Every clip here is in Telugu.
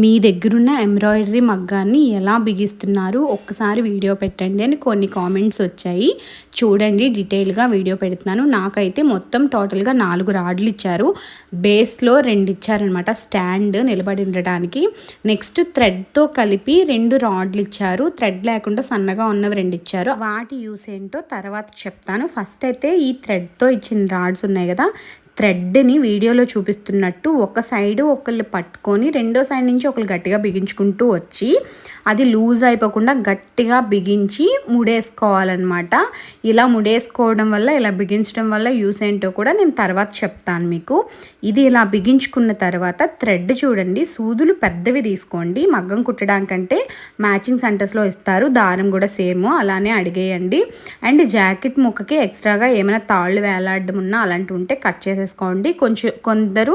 మీ దగ్గరున్న ఎంబ్రాయిడరీ మగ్గాన్ని ఎలా బిగిస్తున్నారు ఒక్కసారి వీడియో పెట్టండి అని కొన్ని కామెంట్స్ వచ్చాయి. చూడండి, డీటెయిల్గా వీడియో పెడుతున్నాను. నాకైతే మొత్తం టోటల్గా 4 రాడ్లు ఇచ్చారు. బేస్లో 2 ఇచ్చారనమాట స్టాండ్ నిలబడి ఉండడానికి. నెక్స్ట్ థ్రెడ్తో కలిపి 2 రాడ్లు ఇచ్చారు. థ్రెడ్ లేకుండా సన్నగా ఉన్నవి 2 ఇచ్చారు. వాటి యూస్ ఏంటో తర్వాత చెప్తాను. ఫస్ట్ అయితే ఈ థ్రెడ్తో ఇచ్చిన రాడ్స్ ఉన్నాయి కదా, థ్రెడ్ని వీడియోలో చూపిస్తున్నట్టు ఒక సైడు ఒకళ్ళు పట్టుకొని రెండో సైడ్ నుంచి ఒకళ్ళు గట్టిగా బిగించుకుంటూ వచ్చి అది లూజ్ అయిపోకుండా గట్టిగా బిగించి ముడేసుకోవాలన్నమాట. ఇలా ముడేసుకోవడం వల్ల, ఇలా బిగించడం వల్ల యూస్ ఏంటో కూడా నేను తర్వాత చెప్తాను మీకు. ఇది ఇలా బిగించుకున్న తర్వాత థ్రెడ్ చూడండి, సూదులు పెద్దవి తీసుకోండి. మగ్గం కుట్టడానికంటే మ్యాచింగ్ సెంటర్స్లో ఇస్తారు, దారం కూడా సేమ్ అలానే అడిగేయండి. అండ్ జాకెట్ ముక్కకి ఎక్స్ట్రాగా ఏమైనా తాళ్ళు వేలాడడం ఉన్నా అలాంటివి ఉంటే కట్ చేసేసుకోండి. కొందరు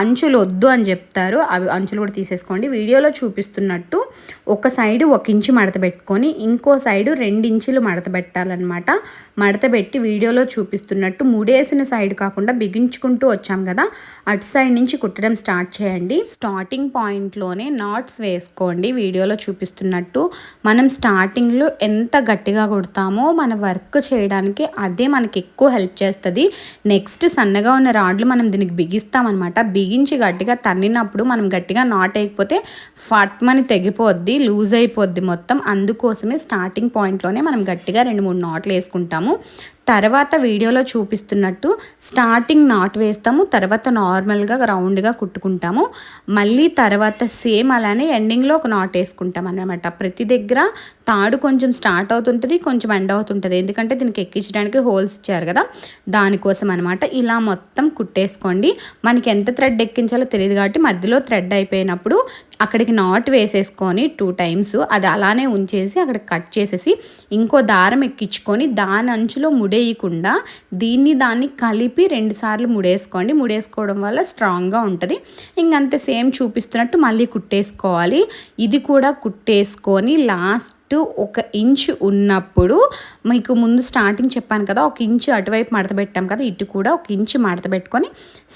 అంచులు వద్దు అని చెప్తారు, అవి అంచులు కూడా తీసేసుకోండి. వీడియోలో చూపిస్తున్నట్టు ఒక సైడు 1 ఇంచు మడత పెట్టుకొని ఇంకో సైడు 2 ఇంచులు మడత పెట్టాలన్నమాట. మడత పెట్టి వీడియోలో చూపిస్తున్నట్టు ముడేసిన సైడ్ కాకుండా బిగించుకుంటూ వచ్చాం కదా, అటు సైడ్ నుంచి కుట్టడం స్టార్ట్ చేయండి. స్టార్టింగ్ పాయింట్లోనే నాట్స్ వేసుకోండి. వీడియోలో చూపిస్తున్నట్టు మనం స్టార్టింగ్లో ఎంత గట్టిగా కుడతామో మన వర్క్ చేయడానికి అదే మనకి ఎక్కువ హెల్ప్ చేస్తుంది. నెక్స్ట్ సన్నగా ఉన్న రాడ్లు మనం దీనికి బిగిస్తామన్నమాట. బిగించి గట్టిగా తన్నినప్పుడు మనం గట్టిగా నాట్ వేయకపోతే ఫట్మని తెగిపోద్ది, లూజ్ అయిపోద్ది మొత్తం. అందుకోసమే స్టార్టింగ్ పాయింట్లోనే మనం గట్టిగా 2-3 నాట్లు వేసుకుంటాము. తర్వాత వీడియోలో చూపిస్తున్నట్టు స్టార్టింగ్ నాట్ వేస్తాము, తర్వాత నార్మల్గా రౌండ్గా కుట్టుకుంటాము. మళ్ళీ తర్వాత సేమ్ అలానే ఎండింగ్లో ఒక నాట్ వేసుకుంటాం అన్నమాట. ప్రతి దగ్గర తాడు కొంచెం స్టార్ట్ అవుతుంటుంది, కొంచెం ఎండ్ అవుతుంటుంది. ఎందుకంటే దీనికి ఎక్కించడానికి హోల్స్ ఇచ్చారు కదా, దానికోసం అనమాట. ఇలా మొత్తం కుట్టేసుకోండి. మనకి ఎంత థ్రెడ్ ఎక్కించాలో తెలియదు కాబట్టి మధ్యలో థ్రెడ్ అయిపోయినప్పుడు అక్కడికి నాట్ వేసేసుకొని 2 టైమ్స్ అది అలానే ఉంచేసి అక్కడ కట్ చేసేసి ఇంకో దారం ఎక్కించుకొని దాని అంచులో ముడేయకుండా దాన్ని కలిపి 2 సార్లు ముడేసుకోండి. ముడేసుకోవడం వల్ల స్ట్రాంగ్గా ఉంటుంది. ఇంకంతే సేమ్ చూపిస్తున్నట్టు మళ్ళీ కుట్టేసుకోవాలి. ఇది కూడా కుట్టేసుకొని లాస్ట్ 1 ఇంచు ఉన్నప్పుడు, మీకు ముందు స్టార్టింగ్ చెప్పాను కదా 1 ఇంచు అటువైపు మడత పెట్టాం కదా, ఇటు కూడా 1 ఇంచు మడత పెట్టుకొని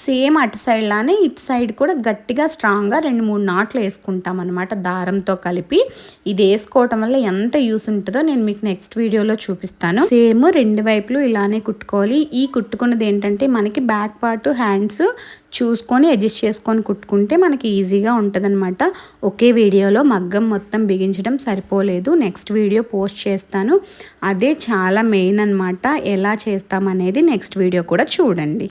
సేమ్ అటు సైడ్ లానే ఇటు సైడ్ కూడా గట్టిగా స్ట్రాంగ్గా 2-3 నాట్లు వేసుకుంటాం అనమాట దారంతో కలిపి. ఇది వేసుకోవటం వల్ల ఎంత యూస్ ఉంటుందో నేను మీకు నెక్స్ట్ వీడియోలో చూపిస్తాను. సేమ్ 2 వైపులు ఇలానే కుట్టుకోవాలి. ఈ కుట్టుకున్నది ఏంటంటే మనకి బ్యాక్ పార్ట్ హ్యాండ్స్ చూసుకొని అడ్జస్ట్ చేసుకొని కుట్టుకుంటే మనకి ఈజీగా ఉంటుందన్నమాట. ఒకే వీడియోలో మగ్గం మొత్తం బిగించడం సరిపోలేదు, నెక్స్ట్ వీడియో పోస్ట్ చేస్తాను. అదే చాలా మెయిన్ అనమాట. ఎలా చేస్తామనేది నెక్స్ట్ వీడియో కూడా చూడండి.